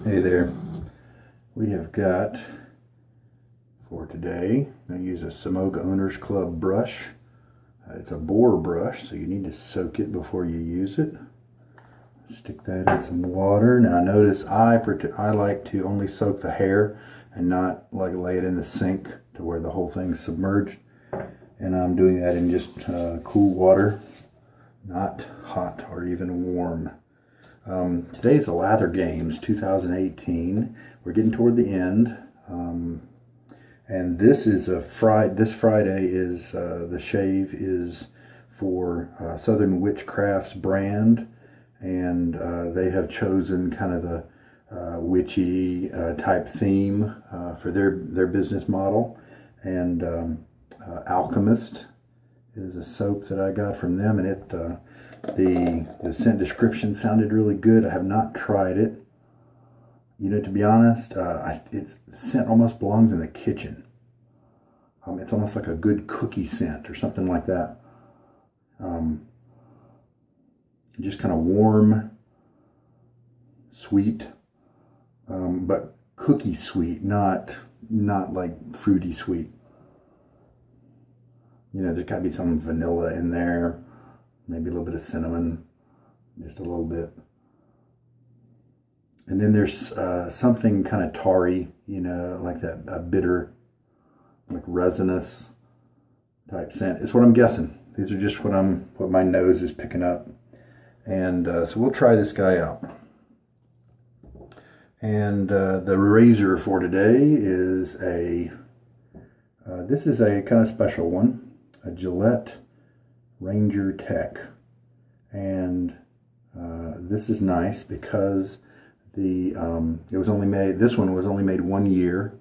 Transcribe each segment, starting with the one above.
Hey there, we have got for today, I'm going to use a Semogue Owners Club brush. It's a Boar brush, so you need to soak it before you use it. Stick that in some water. Now notice I like to only soak the hair and not like lay it in the sink to where the whole thing's submerged. And I'm doing that in just cool water, not hot or even warm. Today's the Lather Games 2018. We're getting toward the end, and this is this Friday is the shave is for Southern Witchcrafts brand, and they have chosen kind of the witchy type theme for their business model. And Alchemist is a soap that I got from them, and it the scent description sounded really good. I have not tried it. You know, to be honest, the scent almost belongs in the kitchen. It's almost like a good cookie scent or something like that. Just kind of warm, sweet, but cookie sweet, not like fruity sweet. You know, there's got to be some vanilla in there. Maybe a little bit of cinnamon, just a little bit. And then there's something kind of tarry, you know, like that bitter, like resinous type scent. It's what I'm guessing. These are just what my nose is picking up. And so we'll try this guy out. And the razor for today is this is a kind of special one, a Gillette Ranger Tech, and this is nice because this one was only made 1 year,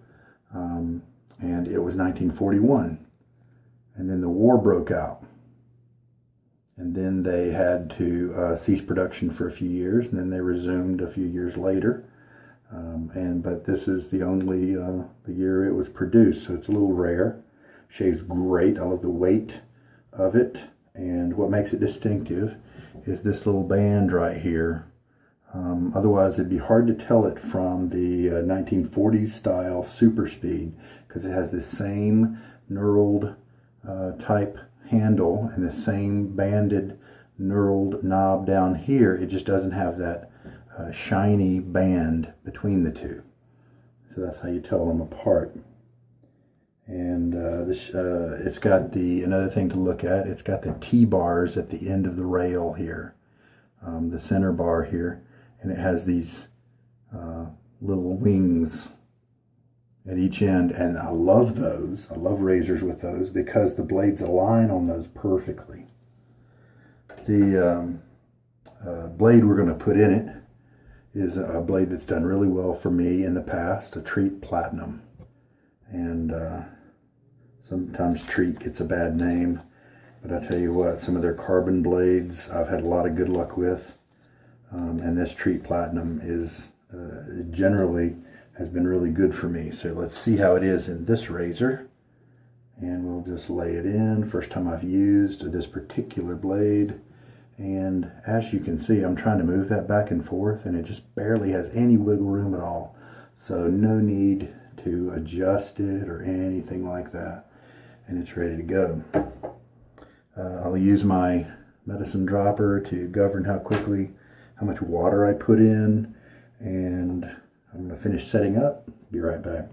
and it was 1941, and then the war broke out, and then they had to cease production for a few years, and then they resumed a few years later, but this is the only the year it was produced, so it's a little rare. Shaves great. I love the weight of it. And what makes it distinctive is this little band right here. Otherwise, it'd be hard to tell it from the 1940s style Super Speed, because it has this same knurled type handle and the same banded knurled knob down here. It just doesn't have that shiny band between the two. So that's how you tell them apart. And it's got another thing to look at, it's got the T-bars at the end of the rail here, the center bar here, and it has these little wings at each end, and I love those. I love razors with those because the blades align on those perfectly. The blade we're going to put in it is a blade that's done really well for me in the past, a Treet Platinum. And sometimes Treet gets a bad name, but I tell you what, some of their carbon blades I've had a lot of good luck with, and this Treet Platinum is generally has been really good for me. So let's see how it is in this razor, and we'll just lay it in. First time I've used this particular blade, and as you can see, I'm trying to move that back and forth, and it just barely has any wiggle room at all. So no need to adjust it or anything like that, and it's ready to go. I'll use my medicine dropper to govern how much water I put in, and I'm going to finish setting up. Be right back.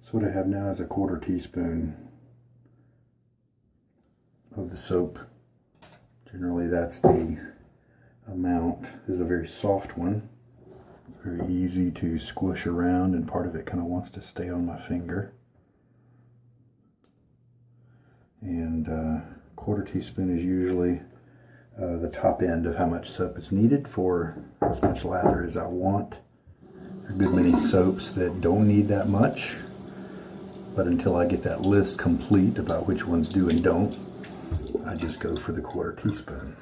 So what I have now is a 1/4 teaspoon of the soap. Generally that's the amount. This is a very soft one. It's very easy to squish around, and part of it kind of wants to stay on my finger. And 1/4 teaspoon is usually the top end of how much soap is needed for as much lather as I want. There are a good many soaps that don't need that much, but until I get that list complete about which ones do and don't, I just go for the 1/4 teaspoon.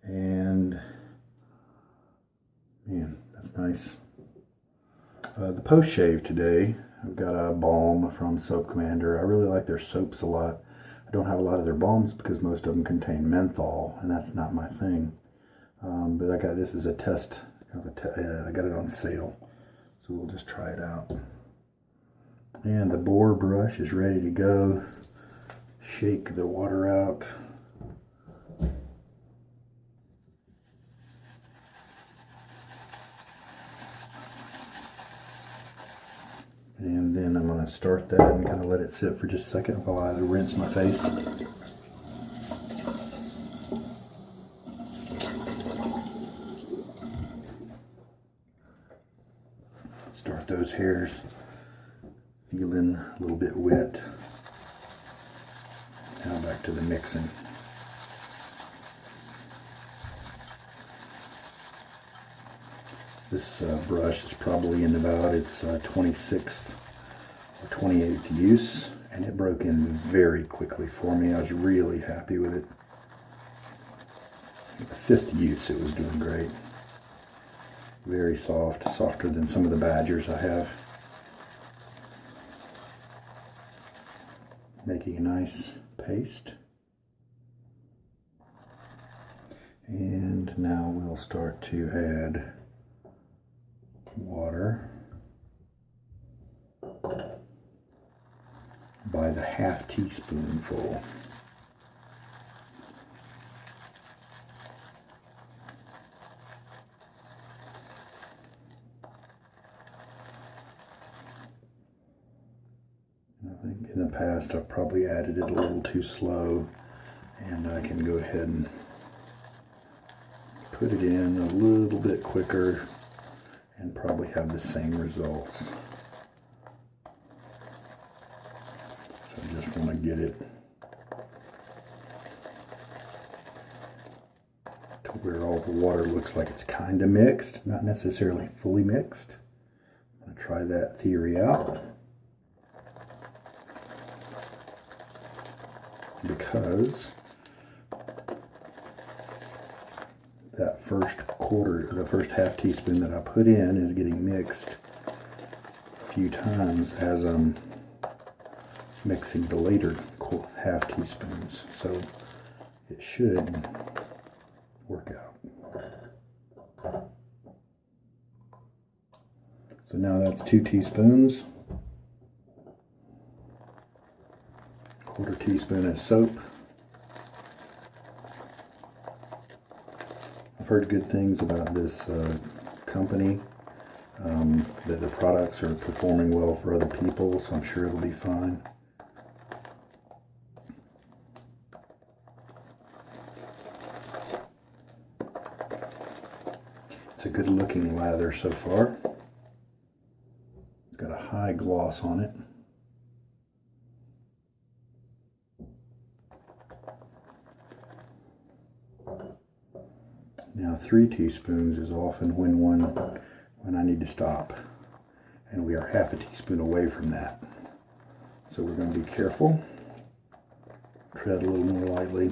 And man, that's nice. The post shave today, I've got a balm from Soap Commander. I really like their soaps a lot. I don't have a lot of their balms because most of them contain menthol, and that's not my thing. But I got this as a test. I got it on sale, so we'll just try it out. And the Boar brush is ready to go. Shake the water out. And then I'm going to start that and kind of let it sit for just a second while I rinse my face. Start those hairs feeling a little bit wet. Now back to the mixing. This brush is probably in about its 26th or 28th use, and it broke in very quickly for me. I was really happy with it. The 5th use, it was doing great. Very soft, softer than some of the Badgers I have. Making a nice paste. And now we'll start to add water by the half teaspoonful. I think in the past I've probably added it a little too slow, and I can go ahead and put it in a little bit quicker and probably have the same results. So I just want to get it to where all the water looks like it's kind of mixed, not necessarily fully mixed. I'm going to try that theory out, because that first quarter, the first half teaspoon that I put in is getting mixed a few times as I'm mixing the later half teaspoons. So it should work out. So now that's 2 teaspoons. Quarter teaspoon of soap. I've heard good things about this company, that the products are performing well for other people, so I'm sure it'll be fine. It's a good looking lather so far. It's got a high gloss on it. Now 3 teaspoons is often when I need to stop, and we are half a teaspoon away from that. So we're going to be careful, tread a little more lightly.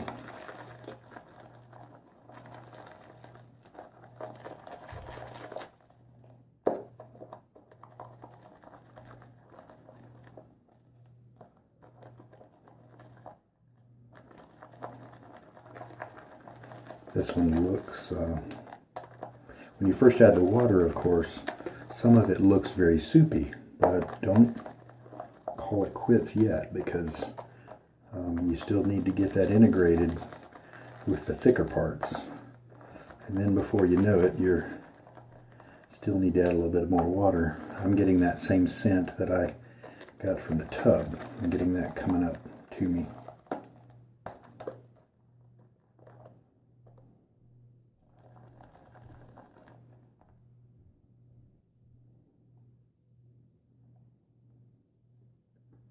This one looks, when you first add the water, of course, some of it looks very soupy, but don't call it quits yet, because you still need to get that integrated with the thicker parts. And then before you know it, you still need to add a little bit more water. I'm getting that same scent that I got from the tub. I'm getting that coming up to me.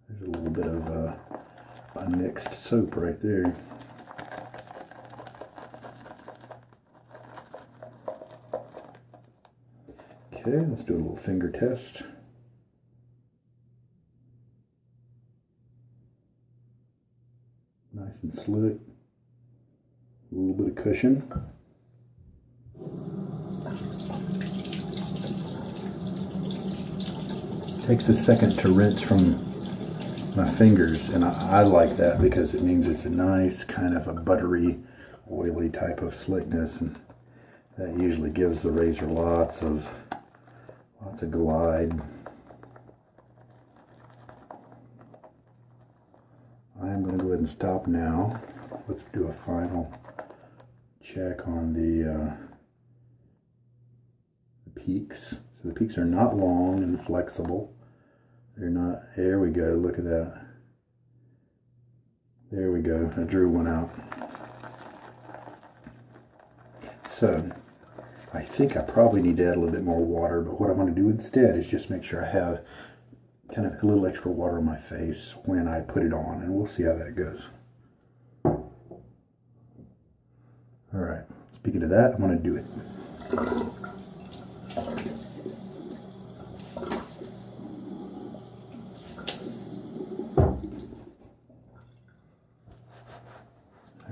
There's a little bit of unmixed soap right there. Okay, let's do a little finger test. Nice and slick. A little bit of cushion. Takes a second to rinse from my fingers, and I like that because it means it's a nice kind of a buttery, oily type of slickness, and that usually gives the razor lots of glide. I am going to go ahead and stop now. Let's do a final check on the peaks. So the peaks are not long and flexible. They're not, there we go, look at that. There we go, I drew one out. So, I think I probably need to add a little bit more water, but what I want to do instead is just make sure I have kind of a little extra water on my face when I put it on, and we'll see how that goes. Alright, speaking of that, I'm going to do it.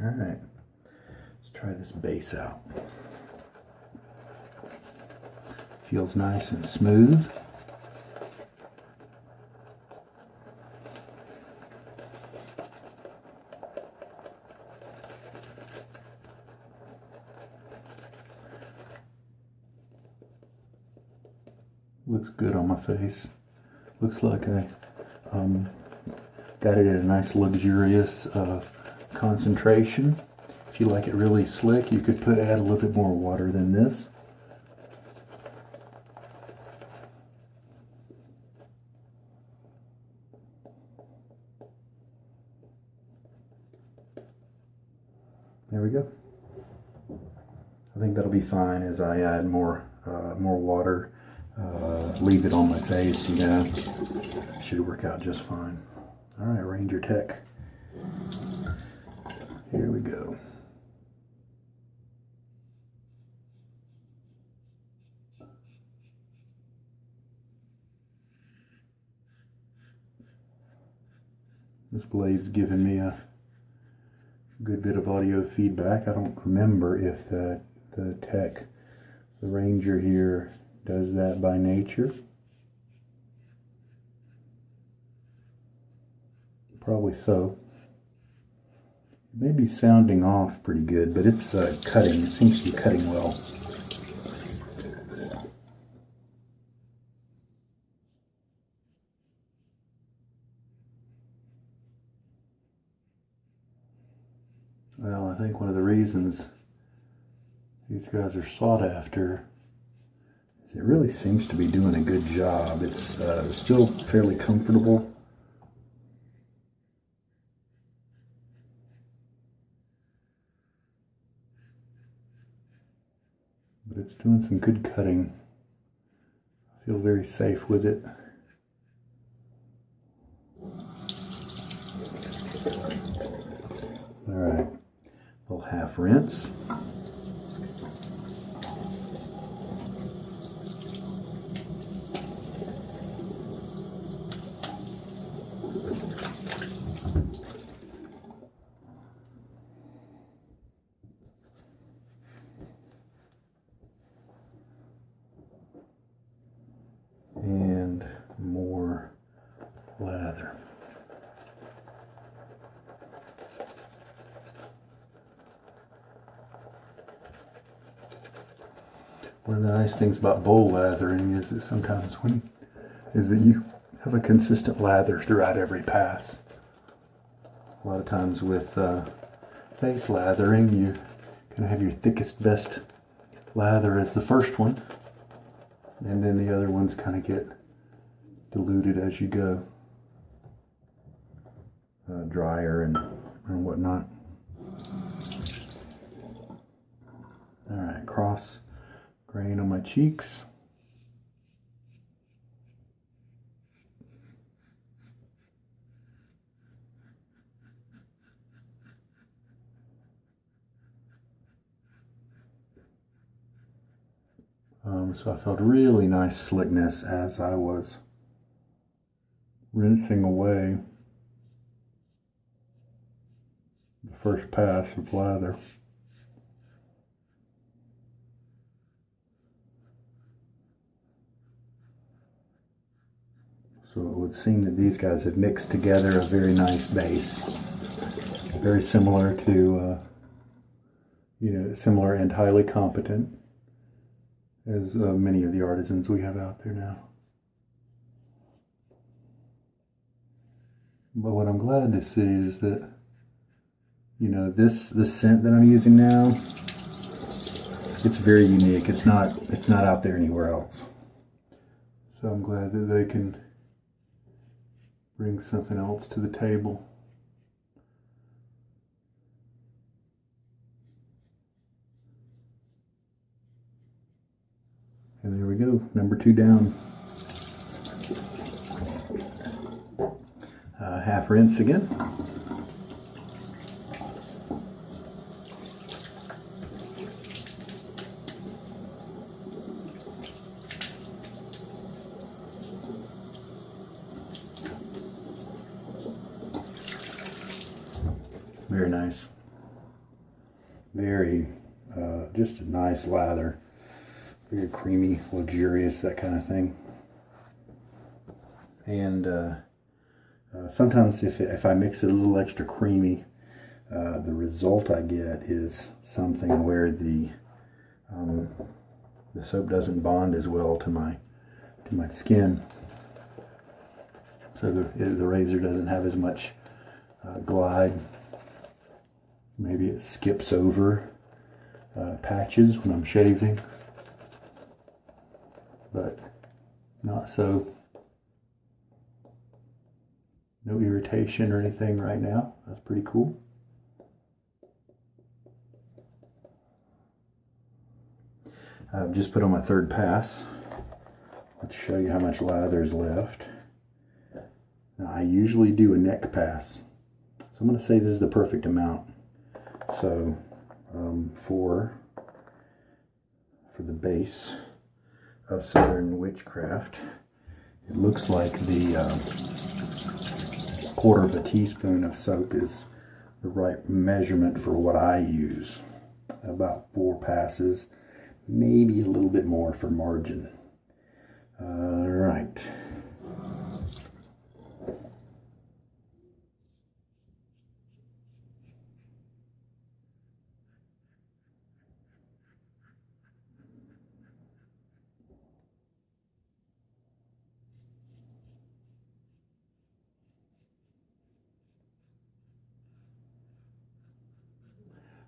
Alright, let's try this base out. Feels nice and smooth. Looks good on my face. Looks like I got it at a nice luxurious concentration. If you like it really slick, you could add a little bit more water than this. There we go. I think that'll be fine as I add more water. Leave it on my face, should work out just fine. All right, Ranger Tech. Here we go. This blade's giving me a good bit of audio feedback. I don't remember if the Ranger here does that by nature. Probably so. It may be sounding off pretty good, but it's cutting. It seems to be cutting well. Well, I think one of the reasons these guys are sought after is it really seems to be doing a good job. It's still fairly comfortable. But it's doing some good cutting. I feel very safe with it. All right, a little half rinse. And more lather. One of the nice things about bowl lathering is that sometimes that you have a consistent lather throughout every pass. A lot of times with face lathering, you can have your thickest, best lather as the first one, and then the other ones kind of get diluted as you go, drier and whatnot. All right, cross grain on my cheeks. So I felt really nice slickness as I was rinsing away the first pass of lather. So it would seem that these guys have mixed together a very nice base. Very similar to, similar and highly competent as many of the artisans we have out there now. But what I'm glad to see is that, this scent that I'm using now, it's very unique. It's not out there anywhere else. So I'm glad that they can bring something else to the table. And there we go, number 2 down. Half rinse again. Very nice. Very, just a nice lather. Very creamy, luxurious, that kind of thing. And sometimes if I mix it a little extra creamy, the result I get is something where the soap doesn't bond as well to my skin. So the razor doesn't have as much glide. Maybe it skips over patches when I'm shaving, but not so. No irritation or anything right now. That's pretty cool. I've just put on my 3rd pass. Let's show you how much lather is left. Now, I usually do a neck pass, so I'm going to say this is the perfect amount. So for the base of Southern Witchcraft, it looks like the 1/4 teaspoon of soap is the right measurement for what I use. About 4 passes, maybe a little bit more for margin. All right.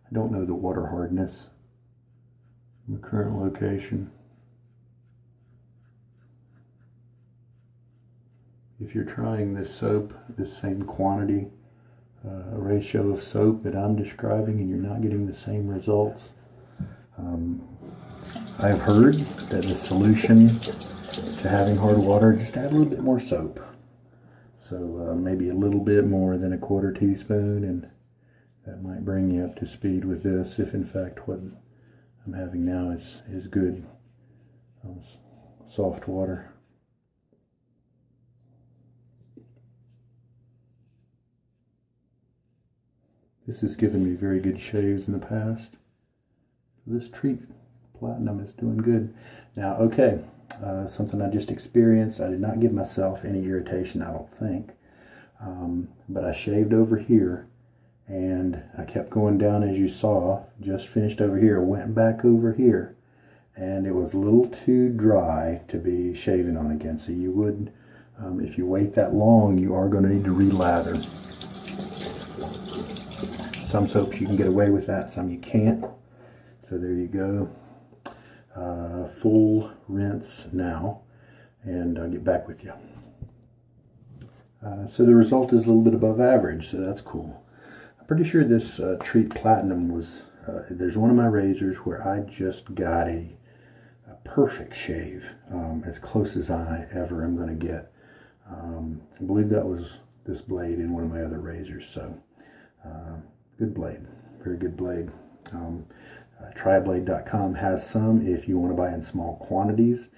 I don't know the water hardness in the current location. If you're trying this soap, this same quantity, ratio of soap that I'm describing, and you're not getting the same results, I've heard that the solution to having hard water, just add a little bit more soap. So maybe a little bit more than a 1/4 teaspoon, and that might bring you up to speed with this, if in fact what I'm having now is good soft water. This has given me very good shaves in the past. This Treet Platinum is doing good. Now, okay, something I just experienced. I did not give myself any irritation, I don't think. But I shaved over here, and I kept going down, as you saw. Just finished over here, went back over here, and it was a little too dry to be shaving on again. So you would, if you wait that long, you are going to need to re-lather. Some soaps you can get away with that, some you can't. So there you go. Full rinse now, and I'll get back with you. So the result is a little bit above average, so that's cool. I'm pretty sure this Treet Platinum was, there's one of my razors where I just got a perfect shave, as close as I ever am going to get. I believe that was this blade in one of my other razors, so good blade, very good blade. Tryblade.com has some if you want to buy in small quantities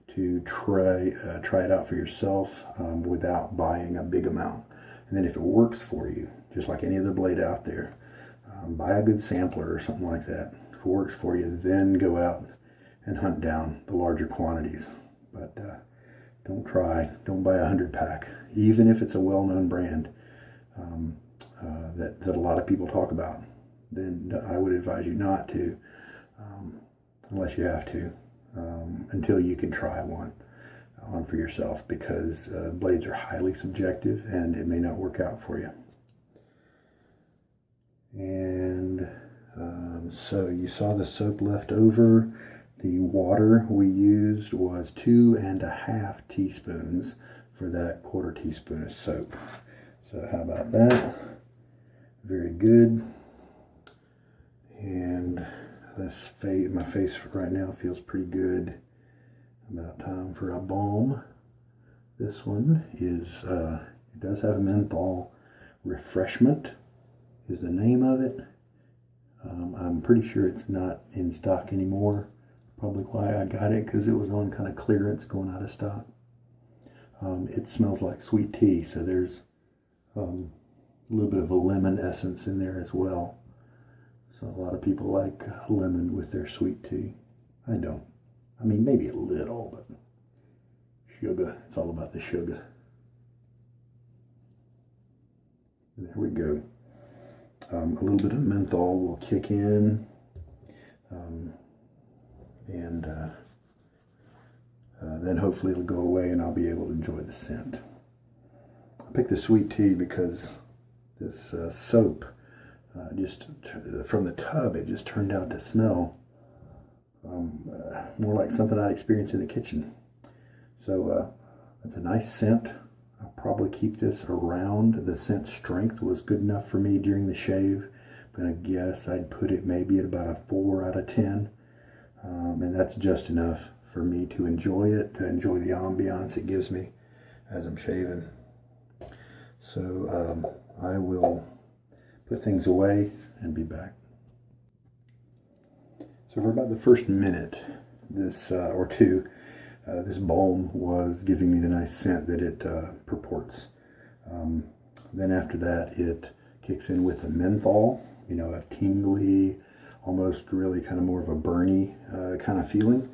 to try it out for yourself without buying a big amount. And then if it works for you, just like any other blade out there, buy a good sampler or something like that. If it works for you, then go out and hunt down the larger quantities. But don't try. Don't buy a 100-pack, even if it's a well-known brand that a lot of people talk about. Then I would advise you not to, unless you have to, until you can try one on for yourself, because blades are highly subjective and it may not work out for you. And so you saw the soap left over. The water we used was 2.5 teaspoons for that 1/4 teaspoon of soap. So how about that? Very good. And this my face right now feels pretty good. About time for a balm. This one is, it does have menthol. Refreshment is the name of it. I'm pretty sure it's not in stock anymore. Probably why I got it, because it was on kind of clearance going out of stock. It smells like sweet tea, so there's a little bit of a lemon essence in there as well. So a lot of people like lemon with their sweet tea. I don't. I mean, maybe a little, but sugar. It's all about the sugar. There we go. A little bit of menthol will kick in. Then hopefully it'll go away and I'll be able to enjoy the scent. I picked the sweet tea because this soap, just from the tub, it just turned out to smell more like something I'd experienced in the kitchen. So it's a nice scent. I'll probably keep this around. The scent strength was good enough for me during the shave. I'm going to guess I'd put it maybe at about a 4 out of 10. And that's just enough for me to enjoy it, to enjoy the ambiance it gives me as I'm shaving. So I will put things away and be back. So for about the first minute, this or two, this balm was giving me the nice scent that it purports. Then after that, it kicks in with a menthol, you know, a tingly, almost really kind of more of a burny kind of feeling.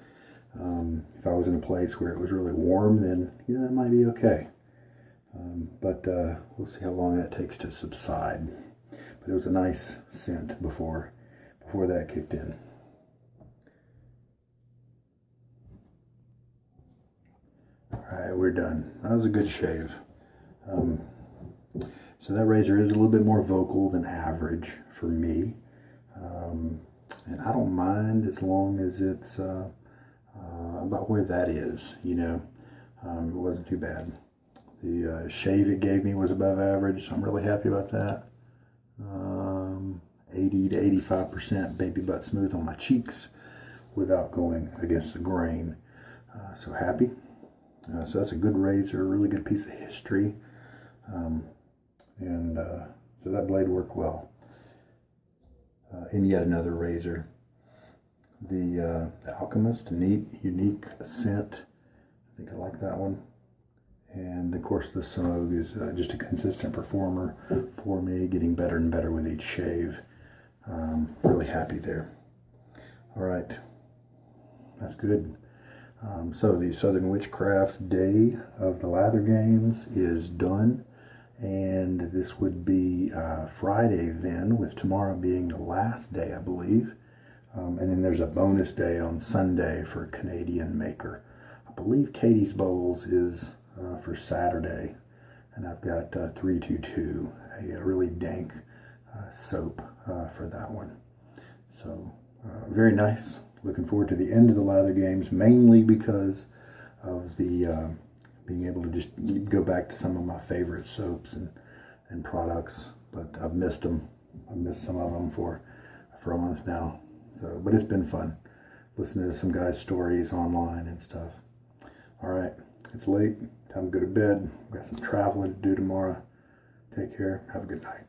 If I was in a place where it was really warm, then yeah, that might be okay. But we'll see how long that takes to subside. But it was a nice scent before that kicked in. All right, we're done. That was a good shave. So that razor is a little bit more vocal than average for me. And I don't mind as long as it's about where that is, you know. It wasn't too bad. The shave it gave me was above average, so I'm really happy about that. 80 to 85% baby butt smooth on my cheeks without going against the grain. So happy. So that's a good razor, a really good piece of history. So that blade worked well. And yet another razor. The Alchemist, neat, unique scent. I think I like that one. And of course the Semogue is just a consistent performer for me, getting better and better with each shave. Really happy there. All right, that's good. So the Southern Witchcrafts Day of the Lather Games is done. And this would be Friday then, with tomorrow being the last day, I believe. And then there's a bonus day on Sunday for Canadian Maker. I believe Katie's Bowls is for Saturday. And I've got 322, a really dank soap for that one. So very nice. Looking forward to the end of the Lather Games, mainly because of the being able to just go back to some of my favorite soaps and products. But I've missed them. I've missed some of them for a month now. So, but it's been fun listening to some guys' stories online and stuff. All right, it's late. Time to go to bed. Got some traveling to do tomorrow. Take care. Have a good night.